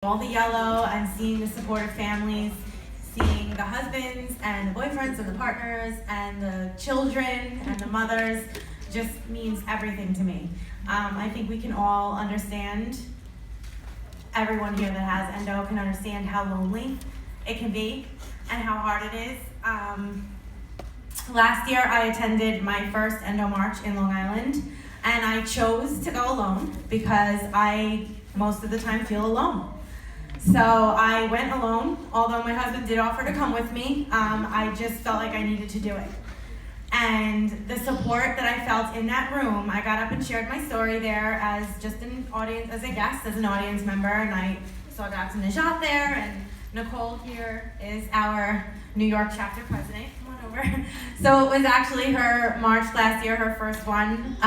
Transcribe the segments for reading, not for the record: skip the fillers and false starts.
all the yellow and seeing the supportive families, seeing the husbands and the boyfriends and the partners and the children and the mothers just means everything to me. I think we can all understand, everyone here that has endo can understand how lonely it can be and how hard it is. Last year I attended my first EndoMarch in Long Island, and I chose to go alone because I most of the time feel alone. So I went alone, although my husband did offer to come with me. I just felt like I needed to do it. And the support that I felt in that room, I got up and shared my story there as just an audience, as a guest, as an audience member, and I saw Dr. Najat there, and Nicole here is our New York chapter president. Come on over. So it was actually her March last year, her first one.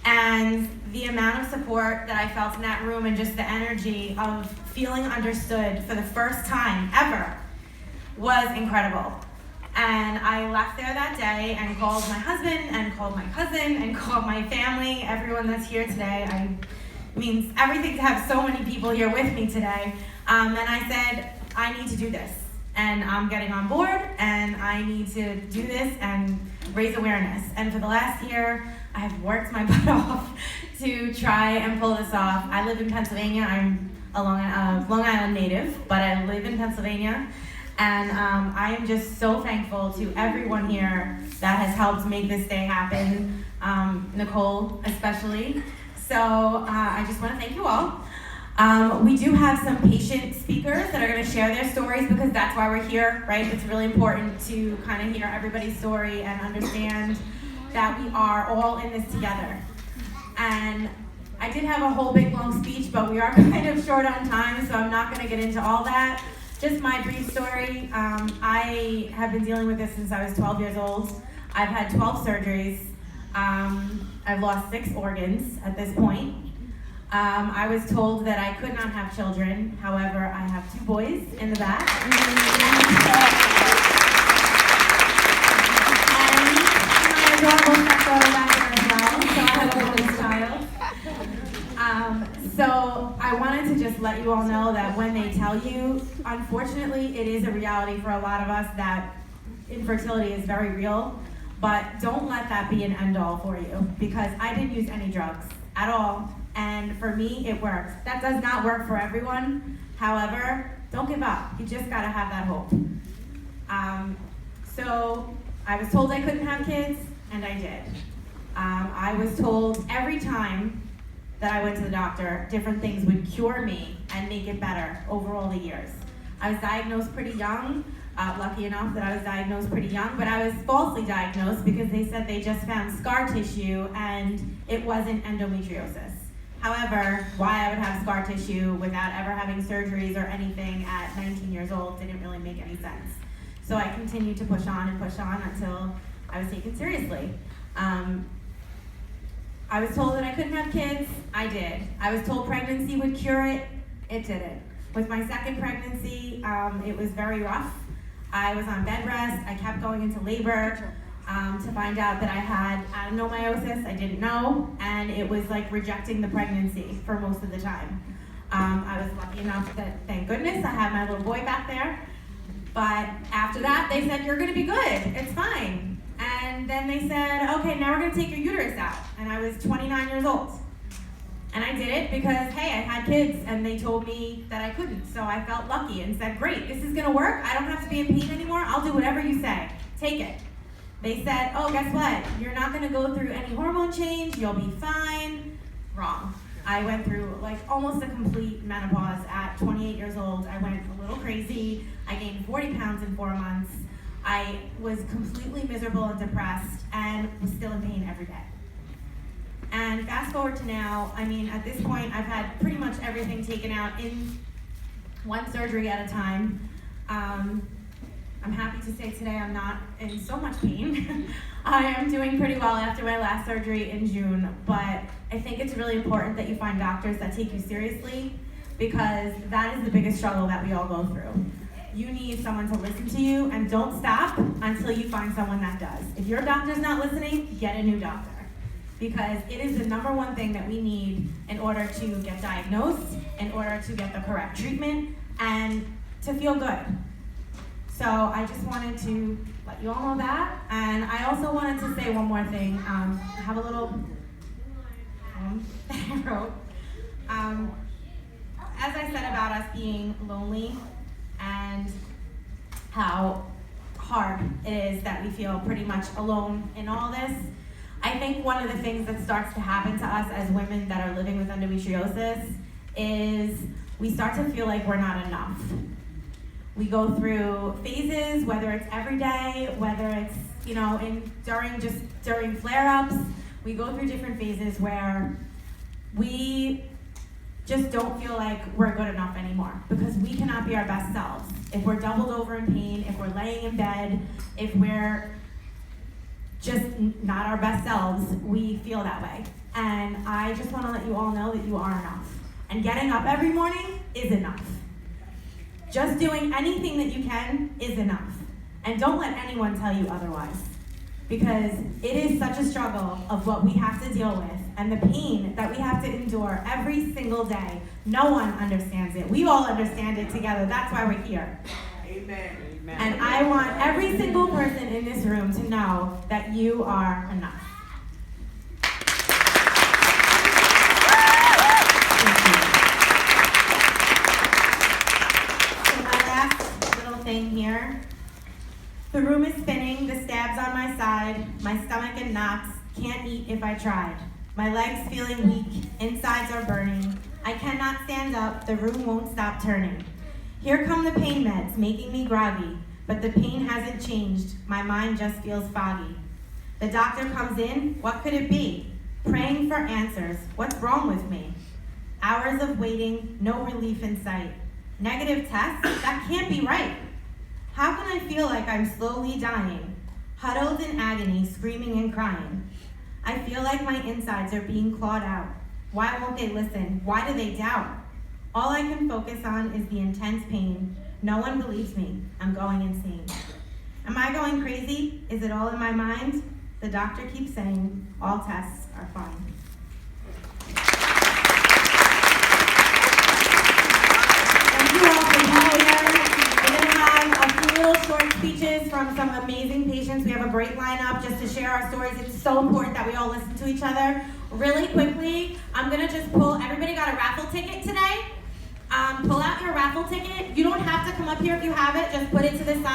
And the amount of support that I felt in that room and just the energy of feeling understood for the first time ever was incredible. And I left there that day and called my husband and called my cousin and called my family, everyone that's here today. It means everything to have so many people here with me today. And I said, I need to do this. And I'm getting on board, and I need to do this and raise awareness. And for the last year, I have worked my butt off to try and pull this off. I live in Pennsylvania. I'm a Long Island native, but I live in Pennsylvania. And I am just so thankful to everyone here that has helped make this day happen, Nicole especially. So I just want to thank you all. We do have some patient speakers that are going to share their stories because that's why we're here, right? It's really important to kind of hear everybody's story and understand that we are all in this together. And I did have a whole big long speech, but we are kind of short on time, so I'm not going to get into all that. Just my brief story. I have been dealing with this since I was 12 years old. I've had 12 surgeries. I've lost 6 organs at this point. I was told that I could not have children. However, I have 2 boys in the back. And my adorable stepdaughter back there as well, so I have a bonus child. So I wanted to just let you all know that when they tell you, unfortunately, it is a reality for a lot of us that infertility is very real, but don't let that be an end-all for you, because I didn't use any drugs at all, and for me, it worked. That does not work for everyone. However, don't give up. You just gotta have that hope. So I was told I couldn't have kids, and I did. I was told every time that I went to the doctor, different things would cure me and make it better over all the years. I was diagnosed pretty young, lucky enough that I was diagnosed pretty young, but I was falsely diagnosed because they said they just found scar tissue and it wasn't endometriosis. However, why I would have scar tissue without ever having surgeries or anything at 19 years old didn't really make any sense. So I continued to push on until I was taken seriously. I was told that I couldn't have kids, I did. I was told pregnancy would cure it, it didn't. With my second pregnancy, it was very rough. I was on bed rest, I kept going into labor to find out that I had adenomyosis, I didn't know, and it was like rejecting the pregnancy for most of the time. I was lucky enough that, thank goodness, I had my little boy back there. But after that, they said, you're gonna be good, it's fine. And then they said, okay, now we're gonna take your uterus out. And I was 29 years old. And I did it because, hey, I had kids and they told me that I couldn't. So I felt lucky and said, great, this is gonna work. I don't have to be in pain anymore. I'll do whatever you say, take it. They said, oh, guess what? You're not gonna go through any hormone change, you'll be fine. Wrong. I went through like almost a complete menopause at 28 years old. I went a little crazy. I gained 40 pounds in 4 months. I was completely miserable and depressed and was still in pain every day. And fast forward to now, I mean, at this point, I've had pretty much everything taken out in one surgery at a time. I'm happy to say today I'm not in so much pain. I am doing pretty well after my last surgery in June, but I think it's really important that you find doctors that take you seriously, because that is the biggest struggle that we all go through. You need someone to listen to you, and don't stop until you find someone that does. If your doctor's not listening, get a new doctor. because it is the number one thing that we need in order to get diagnosed, in order to get the correct treatment, and to feel good. So I just wanted to let you all know that, and I also wanted to say one more thing. I have a little poem that I wrote. As I said about us being lonely and how hard it is that we feel pretty much alone in all this, I think one of the things that starts to happen to us as women that are living with endometriosis is we start to feel like we're not enough. We go through phases, whether it's every day, whether it's, during flare-ups, we go through different phases where we just don't feel like we're good enough anymore because we cannot be our best selves. If we're doubled over in pain, if we're laying in bed, if we're just not our best selves, we feel that way. And I just want to let you all know that you are enough. And getting up every morning is enough. Just doing anything that you can is enough. And don't let anyone tell you otherwise. Because it is such a struggle of what we have to deal with and the pain that we have to endure every single day. No one understands it. We all understand it together. That's why we're here. Amen. Amen. And I want every single person in this room to know that you are enough. So my last little thing here. The room is spinning, the stabs on my side, my stomach in knots, can't eat if I tried. My legs feeling weak, insides are burning. I cannot stand up, the room won't stop turning. Here come the pain meds, making me groggy, but the pain hasn't changed, my mind just feels foggy. The doctor comes in, what could it be? Praying for answers, what's wrong with me? Hours of waiting, no relief in sight. Negative tests, that can't be right. How can I feel like I'm slowly dying? Huddled in agony, screaming and crying. I feel like my insides are being clawed out. Why won't they listen? Why do they doubt? All I can focus on is the intense pain. No one believes me. I'm going insane. Am I going crazy? Is it all in my mind? The doctor keeps saying, all tests are fine. Thank you all for being here. We're going to have a few little short speeches from some amazing patients. We have a great lineup just to share our stories. It's so important that we all listen to each other. Really quickly, I'm going to just pull, everybody got a raffle ticket today? Pull out your raffle ticket. You don't have to come up here if you have it, just put it to the side.